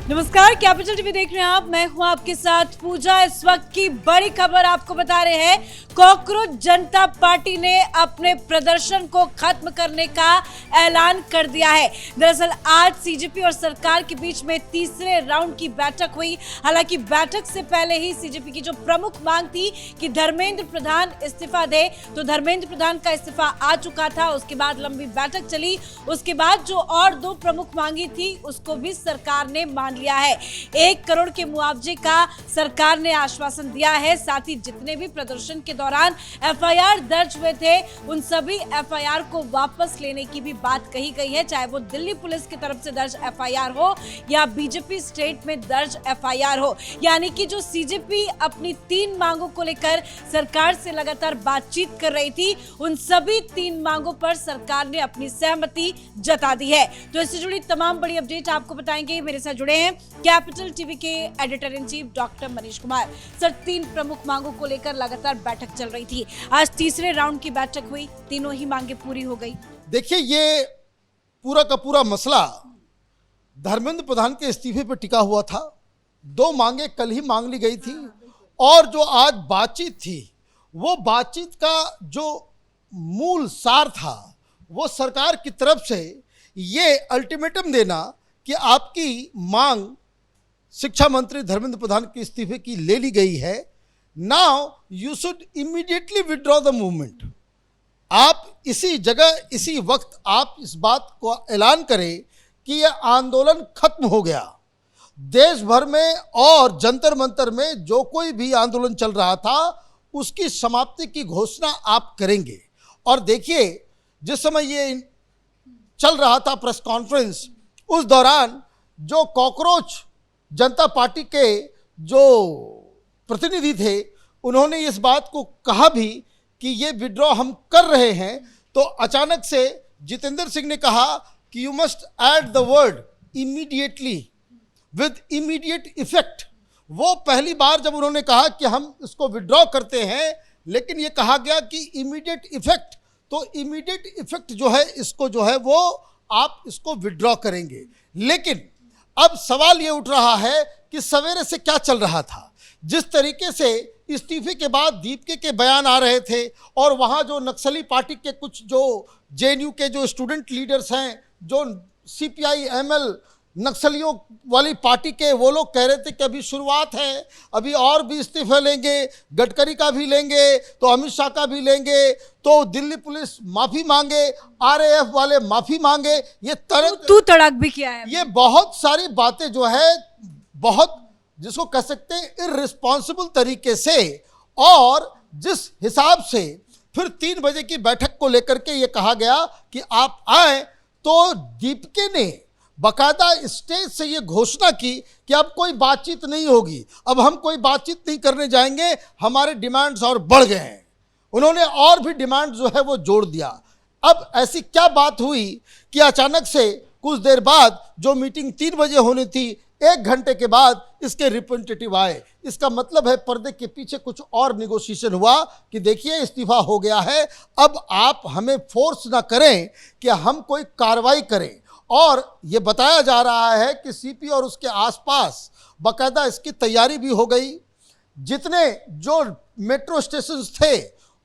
नमस्कार, capital TV देख रहे हैं आप। मैं हूं आपके साथ पूजा। इस वक्त की बड़ी खबर आपको बता रहे हैं, कॉकरोच जनता पार्टी ने अपने प्रदर्शन को खत्म करने का ऐलान कर दिया है। दरअसल आज सीजेपी और सरकार के बीच में तीसरे राउंड की बैठक हुई। हालांकि बैठक से पहले ही सीजेपी की जो प्रमुख मांग थी कि धर्मेंद्र प्रधान इस्तीफा दे, तो धर्मेंद्र प्रधान का इस्तीफा आ चुका था। उसके बाद लंबी बैठक चली। उसके बाद जो और दो प्रमुख मांगी थी उसको भी सरकार ने मान लिया है। 1 करोड़ के मुआवजे का सरकार ने आश्वासन दिया है। साथ ही जितने भी प्रदर्शन के दौरान एफआईआर दर्ज हुए थे उन सभी एफआईआर को वापस लेने की भी बात कही गई है, चाहे वो दिल्ली पुलिस की तरफ से दर्ज एफआईआर हो या बीजेपी स्टेट में दर्ज एफआईआर हो। यानी कि जो सीजेपी अपनी 3 मांगों को लेकर सरकार से लगातार बातचीत कर रही थी, उन सभी 3 मांगों पर सरकार ने अपनी सहमति जता दी है। तो इससे जुड़ी तमाम बड़ी अपडेट आपको बताएंगे। मेरे साथ जुड़े हैं कैपिटल टीवी के editor in chief doctor Manish Kumar. Sir, 3 प्रमुख मांगों को लेकर लगातार बैठक चल रही थी। आज तीसरे राउंड की बैठक हुई, तीनों ही मांगे पूरी हो गई। देखिए, ये पूरा का पूरा मसला धर्मेंद्र प्रधान के इस्तीफे पर टिका हुआ था। 2 मांगे कल ही मांग ली गई थी और जो आज बातचीत थी, वो बातचीत का जो मूल सार था वो सरकार की तरफ से ये अल्टीमेटम देना कि आपकी मांग शिक्षा मंत्री धर्मेंद्र प्रधान के इस्तीफे की ले ली गई है। Now you should immediately withdraw the movement. आप इसी जगह इसी वक्त आप इस बात को ऐलान करें कि यह आंदोलन खत्म हो गया। देश भर में और जंतर मंतर में जो कोई भी आंदोलन चल रहा था उसकी समाप्ति की घोषणा आप करेंगे। और देखिए, जिस समय ये चल रहा था प्रेस कॉन्फ्रेंस, उस दौरान जो कॉकरोच जनता पार्टी के जो प्रतिनिधि थे उन्होंने इस बात को कहा भी कि ये विड्रॉ हम कर रहे हैं। तो अचानक से जितेंद्र सिंह ने कहा कि you must add the word immediately with immediate effect. वो पहली बार जब उन्होंने कहा कि हम इसको विड्रॉ करते हैं, लेकिन ये कहा गया कि इमीडिएट इफेक्ट, तो इमीडिएट इफेक्ट जो है इसको जो है वो आप इसको विड्रॉ करेंगे। लेकिन अब सवाल ये उठ रहा है कि सवेरे से क्या चल रहा था। जिस तरीके से इस्तीफे के बाद दीपके के बयान आ रहे थे और वहाँ जो नक्सली पार्टी के कुछ जो जेएनयू के जो स्टूडेंट लीडर्स हैं, जो सीपीआई एमएल नक्सलियों वाली पार्टी के, वो लोग कह रहे थे कि अभी शुरुआत है, अभी और भी इस्तीफे लेंगे, गडकरी का भी लेंगे, तो अमित शाह का भी लेंगे, तो दिल्ली पुलिस माफ़ी मांगे, आरएएफ वाले माफ़ी मांगे। ये तू तड़क भी किया है। ये बहुत सारी बातें जो है बहुत जिसको कह सकते हैं इररिस्पॉन्सिबल तरीके से, और जिस हिसाब से फिर 3 बजे की बैठक को लेकर के ये कहा गया कि आप आए, तो दीपके ने बाकायदा स्टेज से ये घोषणा की कि अब कोई बातचीत नहीं होगी, अब हम कोई बातचीत नहीं करने जाएंगे, हमारे डिमांड्स और बढ़ गए हैं। उन्होंने और भी डिमांड जो है वो जोड़ दिया। अब ऐसी क्या बात हुई कि अचानक से कुछ देर बाद जो मीटिंग 3 बजे होनी थी, 1 घंटे के बाद इसके रिप्रेजेंटेटिव आए। इसका मतलब है पर्दे के पीछे कुछ और निगोशिएशन हुआ कि देखिए इस्तीफा हो गया है, अब आप हमें फोर्स ना करें कि हम कोई कार्रवाई करें। और ये बताया जा रहा है कि सीपी और उसके आसपास बाकायदा इसकी तैयारी भी हो गई। जितने जो मेट्रो स्टेशन थे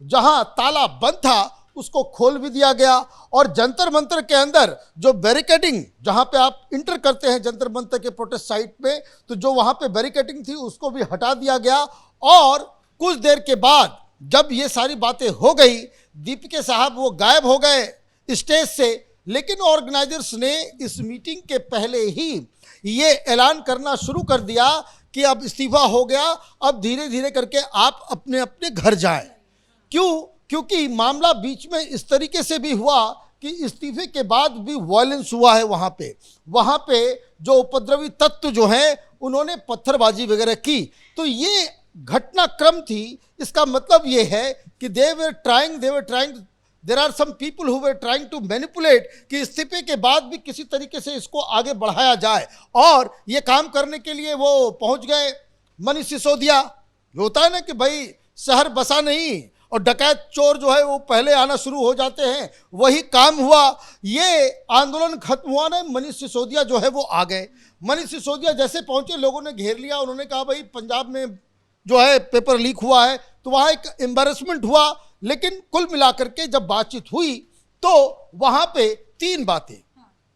जहां ताला बंद था उसको खोल भी दिया गया, और जंतर मंतर के अंदर जो बैरिकेडिंग, जहां पे आप इंटर करते हैं जंतर मंतर के प्रोटेस्ट साइट पे, तो जो वहां पे बैरिकेडिंग थी उसको भी हटा दिया गया। और कुछ देर के बाद जब ये सारी बातें हो गई, दीपके साहब वो गायब हो गए स्टेज से। लेकिन ऑर्गेनाइजर्स ने इस मीटिंग के पहले ही ये ऐलान करना शुरू कर दिया कि अब इस्तीफा हो गया, अब धीरे धीरे करके आप अपने अपने घर जाएं। क्यों? क्योंकि मामला बीच में इस तरीके से भी हुआ कि इस्तीफे के बाद भी वायलेंस हुआ है वहाँ पे जो उपद्रवी तत्व जो हैं उन्होंने पत्थरबाजी वगैरह की। तो ये घटनाक्रम थी। इसका मतलब ये है कि there are some people who were trying to manipulate कि इस्तीफे के बाद भी किसी तरीके से इसको आगे बढ़ाया जाए, और ये काम करने के लिए वो पहुंच गए मनीष सिसोदिया। होता है ना कि भाई शहर बसा नहीं और डकैत चोर जो है वो पहले आना शुरू हो जाते हैं, वही काम हुआ। ये आंदोलन खत्म हुआ ना, मनीष सिसोदिया जो है वो आ गए। मनीष सिसोदिया जैसे पहुंचे, लोगों ने घेर लिया। उन्होंने कहा भाई पंजाब में जो है पेपर लीक हुआ है, तो वहाँ एक एम्बैरेसमेंट हुआ। लेकिन कुल मिलाकर के जब बातचीत हुई तो वहाँ पे 3 बातें,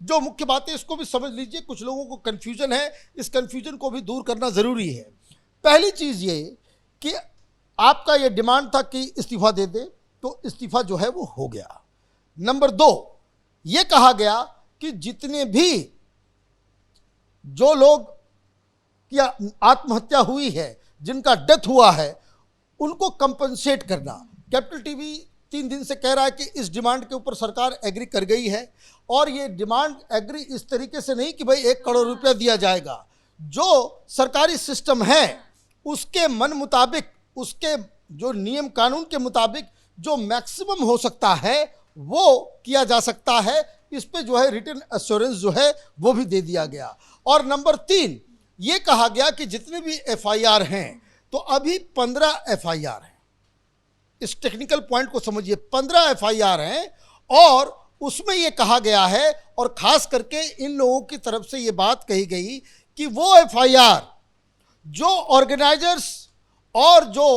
जो मुख्य बातें, इसको भी समझ लीजिए, कुछ लोगों को कन्फ्यूजन है, इस कन्फ्यूजन को भी दूर करना ज़रूरी है। पहली चीज़ ये कि आपका ये डिमांड था कि इस्तीफा दे दे, तो इस्तीफा जो है वो हो गया। नंबर 2, ये कहा गया कि जितने भी जो लोग की आत्महत्या हुई है, जिनका डेथ हुआ है, उनको कंपनसेट करना। कैपिटल टीवी 3 दिन से कह रहा है कि इस डिमांड के ऊपर सरकार एग्री कर गई है, और ये डिमांड एग्री इस तरीके से नहीं कि भाई 1 करोड़ रुपया दिया जाएगा। जो सरकारी सिस्टम है उसके मन मुताबिक, उसके जो नियम कानून के मुताबिक जो मैक्सिमम हो सकता है वो किया जा सकता है। इस पे जो है रिटन एश्योरेंस जो है वो भी दे दिया गया। और नंबर 3, ये कहा गया कि जितने भी एफआईआर हैं, तो अभी 15 एफआईआर हैं। इस टेक्निकल पॉइंट को समझिए, 15 एफआईआर हैं, और उसमें ये कहा गया है, और खास करके इन लोगों की तरफ से ये बात कही गई कि वो एफआईआर जो ऑर्गेनाइजर्स और जो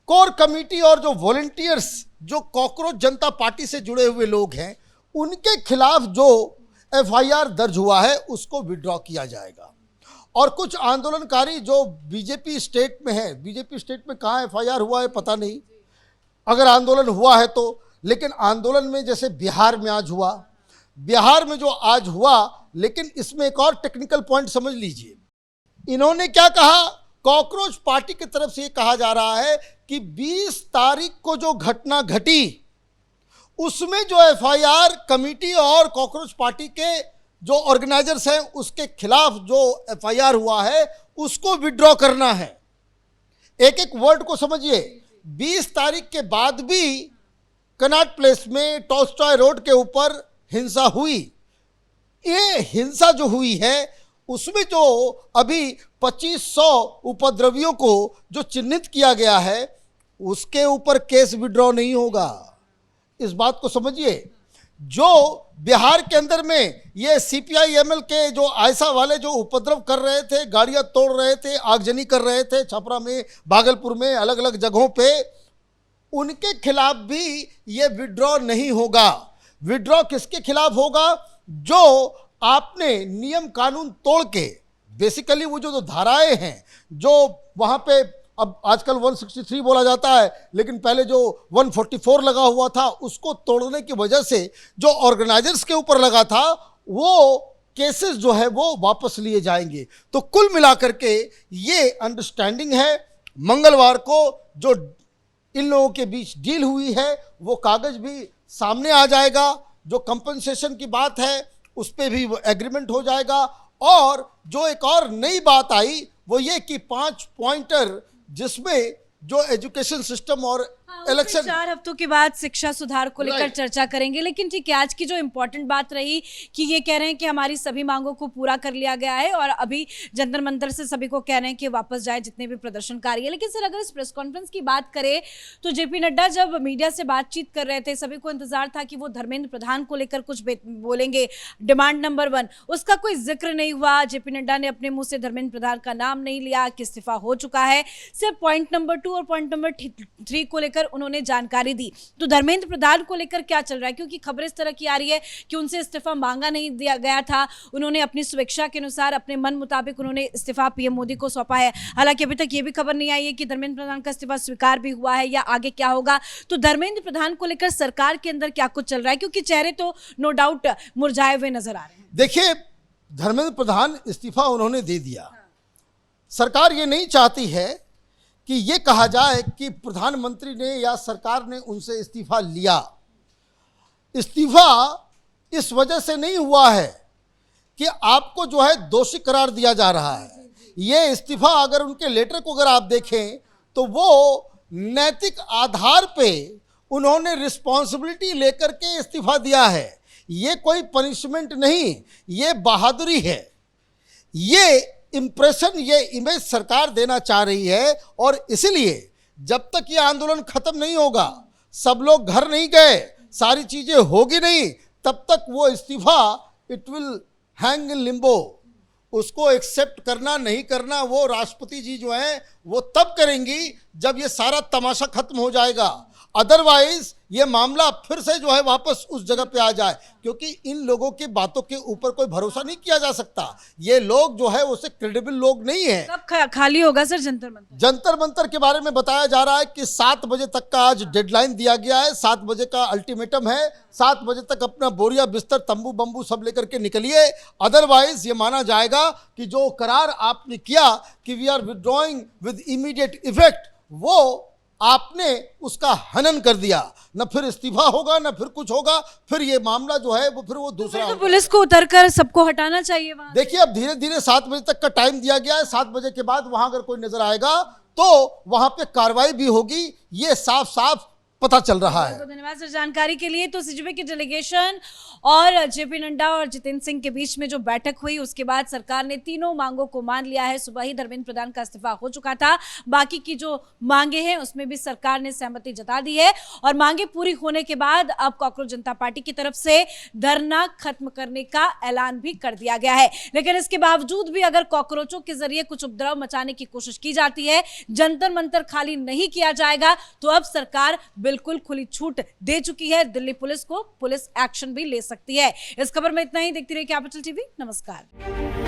कोर कमेटी और जो वॉलंटियर्स जो कॉकरोच जनता पार्टी से जुड़े हुए लोग हैं, उनके खिलाफ जो एफआईआर दर्ज हुआ है उसको विड्रॉ किया जाएगा। और कुछ आंदोलनकारी जो बीजेपी स्टेट में है, बीजेपी स्टेट में कहाँ एफआईआर हुआ है पता नहीं, अगर आंदोलन हुआ है तो, लेकिन आंदोलन में जैसे बिहार में आज हुआ, बिहार में जो आज हुआ, लेकिन इसमें एक और टेक्निकल पॉइंट समझ लीजिए। इन्होंने क्या कहा, कॉकरोच पार्टी की तरफ से ये कहा जा रहा है कि 20 तारीख को जो घटना घटी उसमें जो एफआईआर कमेटी और कॉकरोच पार्टी के जो ऑर्गेनाइजर्स हैं उसके खिलाफ जो एफआईआर हुआ है उसको विड्रॉ करना है। एक एक वर्ड को समझिए। 20 तारीख के बाद भी कनॉट प्लेस में टॉलस्टॉय रोड के ऊपर हिंसा हुई। ये हिंसा जो हुई है उसमें जो अभी 2500 उपद्रवियों को जो चिन्हित किया गया है उसके ऊपर केस विड्रॉ नहीं होगा। इस बात को समझिए। जो बिहार के अंदर में ये सीपीआई-एमएल के जो आयसा वाले जो उपद्रव कर रहे थे, गाड़ियां तोड़ रहे थे, आगजनी कर रहे थे छपरा में, भागलपुर में, अलग अलग जगहों पे, उनके खिलाफ भी ये विड्रॉ नहीं होगा। विड्रॉ किसके खिलाफ होगा? जो आपने नियम कानून तोड़ के, बेसिकली वो जो धाराएं हैं जो वहाँ पे, अब आजकल 163 बोला जाता है, लेकिन पहले जो 144 लगा हुआ था उसको तोड़ने की वजह से जो ऑर्गेनाइजर्स के ऊपर लगा था वो केसेस जो है वो वापस लिए जाएंगे। तो कुल मिलाकर के ये अंडरस्टैंडिंग है। मंगलवार को जो इन लोगों के बीच डील हुई है वो कागज भी सामने आ जाएगा। जो कंपनसेशन की बात है उस पर भी एग्रीमेंट हो जाएगा। और जो एक और नई बात आई वो ये कि 5 पॉइंटर जिसमें जो एजुकेशन सिस्टम और इलेक्शन, 4 हफ्तों के बाद शिक्षा सुधार को लेकर चर्चा करेंगे। लेकिन ठीक है, आज की जो इम्पोर्टेंट बात रही कि ये कह रहे हैं कि हमारी सभी मांगों को पूरा कर लिया गया है और अभी जंतर मंतर से सभी को कह रहे हैं कि वापस जाए जितने भी प्रदर्शनकारी है। लेकिन सर अगर इस प्रेस कॉन्फ्रेंस की बात करें तो जेपी नड्डा जब मीडिया से बातचीत कर रहे थे सभी को इंतजार था कि वो धर्मेंद्र प्रधान को लेकर कुछ बोलेंगे, डिमांड नंबर 1, उसका कोई जिक्र नहीं हुआ। जेपी नड्डा ने अपने मुंह से धर्मेंद्र प्रधान का नाम नहीं लिया कि इस्तीफा हो चुका है। सिर्फ पॉइंट नंबर 2 और पॉइंट नंबर 3 को लेकर उन्होंने जानकारी दी। तो धर्मेंद्र प्रधान को लेकर क्या चल रहा है? क्योंकि खबर इस तरह की आ रही है कि उनसे इस्तीफा मांगा नहीं दिया गया था, उन्होंने अपनी स्वेच्छा के अनुसार अपने मन मुताबिक उन्होंने इस्तीफा पीएम मोदी को सौंपा है। हालांकि अभी तक ये भी खबर नहीं आई है कि धर्मेंद्र प्रधान का इस्तीफा स्वीकार भी हुआ है या आगे क्या होगा। तो धर्मेंद्र प्रधान को लेकर सरकार के अंदर क्या कुछ चल रहा है? क्योंकि चेहरे तो नो डाउट मुरझाए हुए नजर आ रहे हैं। देखिए, धर्मेंद्र प्रधान इस्तीफा उन्होंने दे दिया। सरकार ये नहीं चाहती है कि ये कहा जाए कि प्रधानमंत्री ने या सरकार ने उनसे इस्तीफा लिया। इस्तीफा इस वजह से नहीं हुआ है कि आपको जो है दोषी करार दिया जा रहा है। ये इस्तीफा अगर उनके लेटर को अगर आप देखें तो वो नैतिक आधार पे उन्होंने रिस्पॉन्सिबिलिटी लेकर के इस्तीफा दिया है। ये कोई पनिशमेंट नहीं, ये बहादुरी है। ये इंप्रेशन, ये इमेज सरकार देना चाह रही है और इसलिए जब तक ये आंदोलन खत्म नहीं होगा, सब लोग घर नहीं गए, सारी चीजें होगी नहीं, तब तक वो इस्तीफा it will hang in Limbo. उसको एक्सेप्ट करना नहीं करना वो राष्ट्रपति जी जो हैं वो तब करेंगी जब ये सारा तमाशा खत्म हो जाएगा। अदरवाइज ये मामला फिर से जो है वापस उस जगह पे आ जाए, क्योंकि इन लोगों की बातों के ऊपर कोई भरोसा नहीं किया जा सकता। ये लोग जो है उसे क्रेडिबल लोग नहीं है। कब खाली होगा सर जंतर मंतर? जंतर मंतर के बारे में बताया जा रहा है कि 7 बजे तक का आज डेडलाइन दिया गया है, 7 बजे का अल्टीमेटम है। 7 बजे तक अपना बोरिया बिस्तर तंबू बंबू सब लेकर के निकलिए, अदरवाइज ये माना जाएगा कि जो करार आपने किया कि we are withdrawing with immediate effect, वो आपने उसका हनन कर दिया। न फिर इस्तीफा होगा न फिर कुछ होगा, फिर ये मामला जो है वो फिर वो दूसरा तो होगा। पुलिस को उतरकर सबको हटाना चाहिए वहां। देखिए अब धीरे धीरे 7 बजे तक का टाइम दिया गया है, 7 बजे के बाद वहां अगर कोई नजर आएगा तो वहां पे कार्रवाई भी होगी, ये साफ साफ पता चल रहा है। धन्यवाद सर जानकारी के लिए। तो सीजेपी की डेलीगेशन और जेपी नड्डा और जितेंद्र सिंह के बीच में जो बैठक हुई उसके बाद सरकार ने तीनों मांगों को मान लिया है। सुबह ही धर्मेंद्र प्रधान का इस्तीफा हो चुका था, बाकी की जो मांगे हैं उसमें भी सरकार ने सहमति जता दी है और मांगे पूरी होने के बाद अब कॉकरोच जनता पार्टी की तरफ से धरना खत्म करने का ऐलान भी कर दिया गया है। लेकिन इसके बावजूद भी अगर कॉकरोचों के जरिए कुछ उपद्रव मचाने की कोशिश की जाती है, जंतर मंतर खाली नहीं किया जाएगा, तो अब सरकार बिल्कुल खुली छूट दे चुकी है दिल्ली पुलिस को, पुलिस एक्शन भी ले सकती है। इस खबर में इतना ही। देखती रहिए कैपिटल टीवी। नमस्कार।